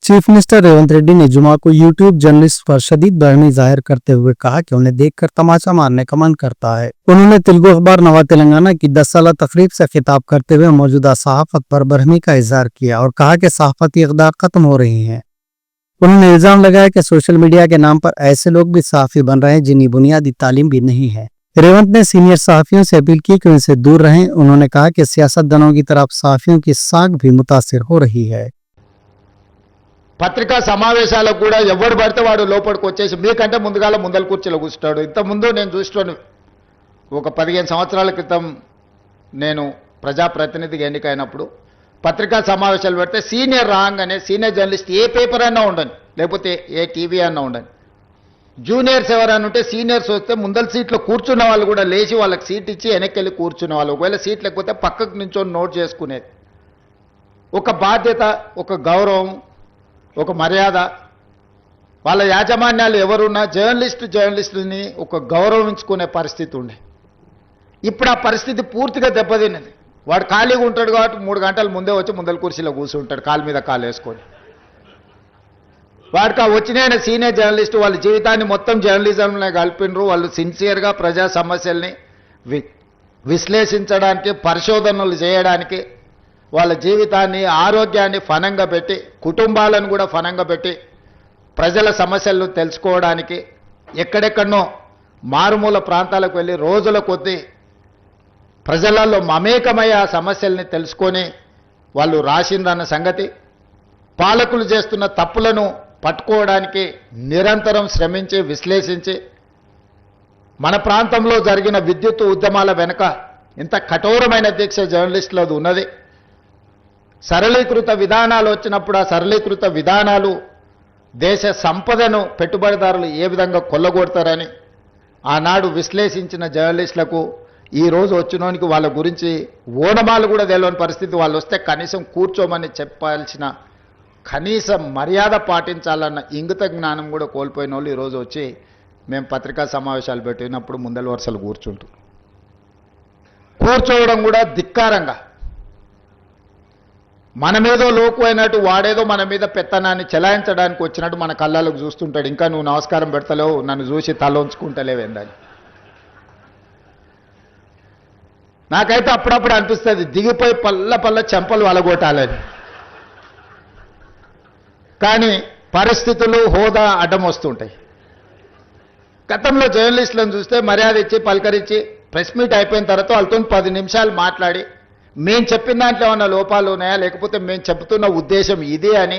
Chief minister Revanth Reddy ने जुमा को यूट्यूब जर्नलिस्ट पर शदीद बरहमी जाहिर करते हुए कहा कि उन्हें देखकर तमाचा मारने का मन करता है। उन्होंने तेलुगु अखबार नवा तेलंगाना की 10 साला तकरीब से खिताब करते हुए मौजूदा सहाफत पर बरहमी का इजहार किया और कहा कि सहाफती इक़दार खत्म हो रही हैं। उन्होंने इल्जाम लगाया कि सोशल मीडिया के नाम पर ऐसे लोग भी सहाफी बन रहे हैं जिन्हें बुनियादी तालीम भी नहीं है। रेवंत ने सीनियर सहाफियों से अपील की कि उनसे दूर रहें। उन्होंने कहा कि सियासतदानों की तरफ सहाफियों की साख भी मुतासिर हो रही है। పత్రికా సమావేశాలకు కూడా ఎవరు పడితే వాడు లోపలికి వచ్చేసి మీకంటే ముందుగాల ముందల కుర్చీలో కూర్చుంటాడు. ఇంతకుముందు నేను చూస్తాను, ఒక 15 సంవత్సరాల క్రితం నేను ప్రజాప్రతినిధిగా ఎన్నికైనప్పుడు పత్రికా సమావేశాలు పెడితే సీనియర్ రాగానే సీనియర్ జర్నలిస్ట్ ఏ పేపర్ అన్నా ఉండని, లేకపోతే ఏ టీవీ అన్నా ఉండని, జూనియర్స్ ఎవరైనా ఉంటే సీనియర్స్ వస్తే ముందల సీట్లో కూర్చున్న వాళ్ళు కూడా లేచి వాళ్ళకి సీట్ ఇచ్చి వెనక్కి కూర్చునే వాళ్ళు, ఒకవేళ సీట్ లేకపోతే పక్కకు నించొని నోట్ చేసుకునేది. ఒక బాధ్యత, ఒక గౌరవం, ఒక మర్యాద. వాళ్ళ యాజమాన్యాలు ఎవరున్నా జర్నలిస్టుని ఒక గౌరవించుకునే పరిస్థితి ఉండే. ఇప్పుడు ఆ పరిస్థితి పూర్తిగా దెబ్బతిన్నది. వాడు ఖాళీగా ఉంటాడు కాబట్టి 3 గంటల ముందే వచ్చి ముందల కుర్చీలో కూర్చుంటాడు, కాలు మీద కాలు వేసుకొని. వాడికి ఆ వచ్చిన సీనియర్ జర్నలిస్టు వాళ్ళ జీవితాన్ని మొత్తం జర్నలిజంలో కలిపినరు. వాళ్ళు సిన్సియర్గా ప్రజా సమస్యల్ని విశ్లేషించడానికి, పరిశోధనలు చేయడానికి వాళ్ళ జీవితాన్ని, ఆరోగ్యాన్ని ఫనంగా పెట్టి, కుటుంబాలను కూడా ఫనంగా పెట్టి ప్రజల సమస్యలను తెలుసుకోవడానికి ఎక్కడెక్కడనో మారుమూల ప్రాంతాలకు వెళ్ళి రోజుల కొద్దీ ప్రజలలో మమేకమై ఆ సమస్యల్ని తెలుసుకొని వాళ్ళు రాసిందన్న సంగతి, పాలకులు చేస్తున్న తప్పులను పట్టుకోవడానికి నిరంతరం శ్రమించి విశ్లేషించి మన ప్రాంతంలో జరిగిన విద్యుత్ ఉద్యమాల వెనుక ఇంత కఠోరమైన దీక్ష జర్నలిస్టులది ఉన్నది. సరళీకృత విధానాలు వచ్చినప్పుడు ఆ సరళీకృత విధానాలు దేశ సంపదను పెట్టుబడిదారులు ఏ విధంగా కొల్లగొడతారని ఆనాడు విశ్లేషించిన జర్నలిస్టులకు ఈరోజు వచ్చినోనికి వాళ్ళ గురించి ఓనమాలు కూడా తెలియని పరిస్థితి. వాళ్ళు వస్తే కనీసం కూర్చోమని చెప్పాల్సిన కనీస మర్యాద పాటించాలన్న ఇంగిత జ్ఞానం కూడా కోల్పోయిన వాళ్ళు ఈరోజు వచ్చి మేము పత్రికా సమావేశాలు పెట్టినప్పుడు ముందల వరుసలు కూర్చోవడం కూడా ధిక్కారంగా, మన మీదో లోకు అయినట్టు వాడేదో మన మీద పెత్తనాన్ని చెలాయించడానికి వచ్చినట్టు మన కళ్ళకు చూస్తుంటాడు. ఇంకా నువ్వు నమస్కారం పెడతలేవు, నన్ను చూసి తల ఉంచుకుంటలేవేందని. నాకైతే అప్పుడప్పుడు అనిపిస్తుంది దిగిపోయి పల్ల చెంపలు వలగొట్టాలని. కానీ పరిస్థితులు, హోదా అడ్డం వస్తుంటాయి. గతంలో జర్నలిస్టులను చూస్తే మర్యాద ఇచ్చి పలకరించి ప్రెస్ మీట్ అయిపోయిన తర్వాత వాళ్ళతో 10 నిమిషాలు మాట్లాడి మేము చెప్పిన దాంట్లో ఏమన్నా లోపాలు ఉన్నాయా, లేకపోతే మేము చెప్తున్న ఉద్దేశం ఇదే అని